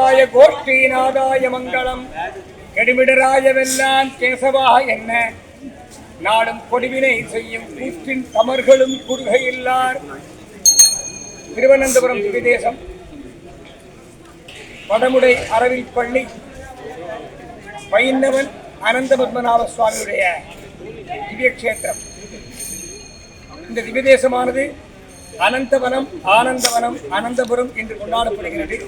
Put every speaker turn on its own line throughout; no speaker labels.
கோவிந்தாய கோஷ்டீநாதாய மங்களம். கெடுமிடராயவெல்லாம் கேசவா என்ன நாடும் கொடிவினை செய்யும் கூற்றின் தமர்களும் குறுகையில்லார். திருவனந்தபுரம் திவ்யதேசம் வடமுடை அரவில் பள்ளி வைணவன் அனந்த பத்மநாப சுவாமியுடைய திவ்ய கஷேத்திரம். இந்த திவ்யதேசமானது அனந்தவனம், ஆனந்தவனம், அனந்தபுரம் என்று கொண்டாடப்படுகிறது.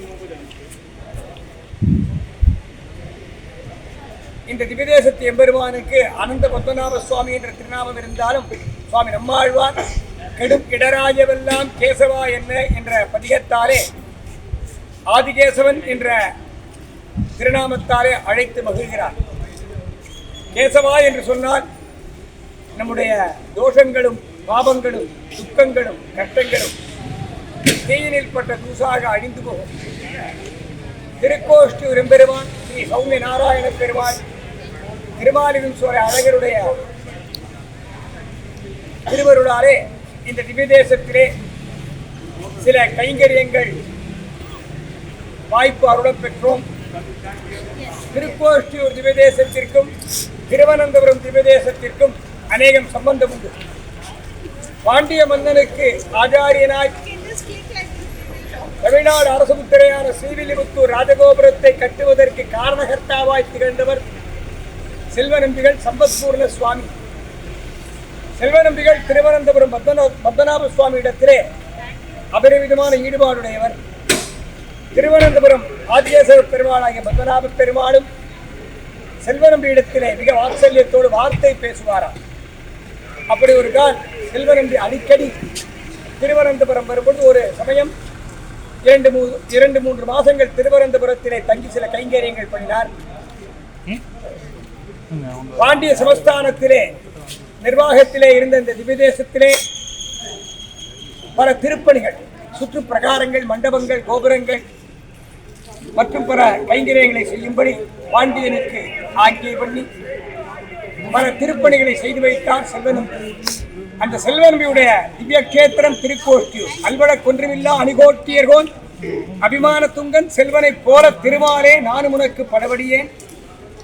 இந்த திவ்யதேசத்து எம்பெருமானுக்கு அனந்த பத்மநாப சுவாமி என்ற திருநாமம் இருந்தாலும் சுவாமி நம்மாழ்வார் கெடும் இடராஜவெல்லாம் கேசவா என்ன என்ற பதிகத்தாலே ஆதிகேசவன் என்ற திருநாமத்தாலே அழைத்து மகிழ்கிறார். கேசவா என்று சொன்னால் நம்முடைய தோஷங்களும் பாபங்களும் துக்கங்களும் கஷ்டங்களும் தீயினில் பட்ட தூசாக அழிந்து போகும். திருக்கோஷ்டியூர் எம்பெருமான் ஸ்ரீ சௌமிய நாராயண பெருமாள் திருமாலிரும் சோழ அழகருடைய திருவருளாலே இந்த திவ்யதேசத்திலே சில கைங்கரியங்கள் வாய்ப்பு அருளப் பெற்றோம். திருக்கோஷ்டியூர் திவ்யதேசத்திற்கும் திருவனந்தபுரம் திவ்யதேசத்திற்கும் அநேகம் சம்பந்தம் உண்டு. பாண்டிய மன்னனுக்கு ஆச்சாரியனாய் தமிழ்நாடு அரசு முத்திரையான ஸ்ரீவில்லிபுத்தூர் ராஜகோபுரத்தை கட்டுவதற்கு காரணகர்த்தாவாய் திகழ்ந்தவர் செல்வநம்பிகள் சம்பத்பூர்ண சுவாமி. செல்வநம்பிகள் திருவனந்தபுரம் பத்மநாப சுவாமி இடத்திலே அபரிவிதமான ஈடுபாடுடையவர். திருவனந்தபுரம் ஆதிகேசவ பெருமாளாகிய பத்மநாப பெருமாளும் செல்வநம்பி இடத்திலே மிக வாத்சல்யத்தோடு வார்த்தை பேசுவாராம். அப்படி ஒரு கால் செல்வநம்பி அடிக்கடி திருவனந்தபுரம் வரும்போது ஒரு சமயம் 2-3 மாதங்கள் திருவனந்தபுரத்திலே தங்கி சில கைங்கரியங்கள் பண்ணினார். பாண்டிய சமஸ்தானத்திலே நிர்வாகத்திலே இருந்த இந்த திவ்யதேசத்திலே பல திருப்பணிகள், சுற்று பிரகாரங்கள், மண்டபங்கள், கோபுரங்கள் மற்றும் பல கைங்கரியங்களை செய்யும்படி பாண்டியனுக்கு ஆக்கியை பண்ணி பல திருப்பணிகளை செய்து வைத்தார் செல்வநம்பி. அந்த செல்வநம்பியுடைய திவ்ய கேத்திரம் திருக்கோஷ்டியூர். அல்வட கொன்றுமில்லா அணிகோட்டியர்கோன் அபிமான துங்கன் செல்வனை போல திருமாலே நானும் உனக்கு படவடியேன்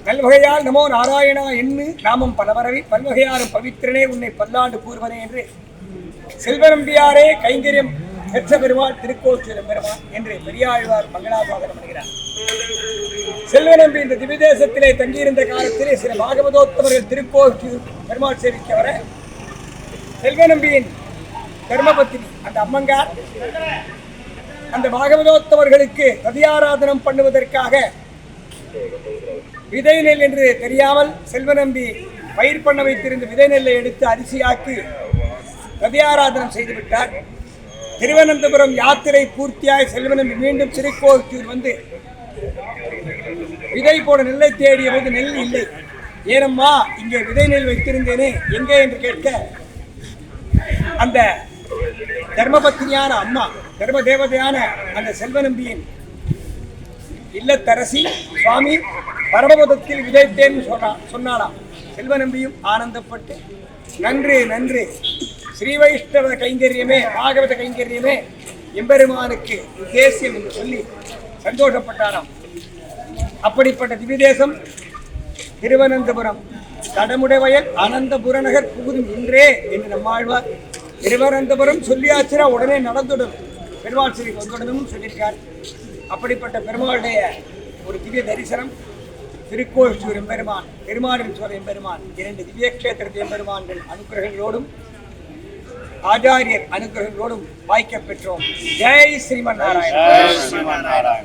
நல்வகையால் நமோ நாராயணா என்று நாமம் பலவரவி பல்வகையாரும் பவித்திரனே உன்னை பல்லாண்டு கூறுவனே என்று செல்வநம்பியாரே கைங்கரியம் பெற்ற பெருமாள் திருக்கோஷ்டியூர் பெருமாள் என்று பெரியாழ்வார் மங்களாசாசனம் பண்ணுகிறார். செல்வநம்பி இந்த திவ்யதேசத்திலே தங்கியிருந்த காலத்திலே சில பாகவதோத்தமர்கள் திருக்கோஷ்டியூர் பெருமாள் சேவிக்க வர செல்வநம்பியின் தர்மபத்தினி அந்த அம்மங்கார் அந்த பாகவதோத்தமர்களுக்கு ததியாராதனம் பண்ணுவதற்காக விதை நெல் என்று தெரியாமல் செல்வநம்பி பயிர் பண்ண வைத்திருந்த விதை நெல்லை எடுத்து அரிசியாக்கி ததியாராதனம் செய்துவிட்டார். திருவனந்தபுரம் யாத்திரை பூர்த்தியாய் செல்வநம்பி மீண்டும் திருக்கோஷ்டியூர் வந்து விதை போட நெல்லை தேடிய போது நெல் இல்லை. ஏனம்மா இங்கே விதை நெல் வைத்திருந்தேனே எங்கே என்று கேட்க அந்த தர்மபத்தினியான அம்மா தர்ம தேவதையான அந்த செல்வநம்பியின் இல்லத்தரசி சுவாமி பரமபதத்தில் விதைத்தேன் சொன்னாலாம். செல்வநம்பியும் ஆனந்தப்பட்டு நன்று நன்று ஸ்ரீ வைஷ்ணவ கைங்கரியமே பாகவத கைங்கரியமே எம்பெருமானுக்கு தேசியம் என்று சொல்லி சந்தோஷப்பட்டாராம். அப்படிப்பட்ட திவ்யதேசம் திருவனந்தபுரம் கடமுடைவயல் அனந்தபுர நகர் புகுதும் இன்றே என்று நம்மாழ்வார் திருவனந்தபுரம் சொல்லியாச்சுனா உடனே நடந்துடும் பெருமாள் ஸ்ரீ வந்துடணும் சொல்லியிருக்கார். அப்படிப்பட்ட பெருமாளுடைய ஒரு திவ்ய தரிசனம் திருக்கோஷ்டியூர் எம்பெருமான் பெருமாளின் சோழ எம்பெருமான் 2 திவ்ய கஷேத்திரத்து எம்பெருமான்கள் அனுகிரகங்களோடும் ஆச்சாரியர் அனுகிரகங்களோடும் வாய்க்க பெற்றோம். ஜெய் ஸ்ரீமன் நாராயண.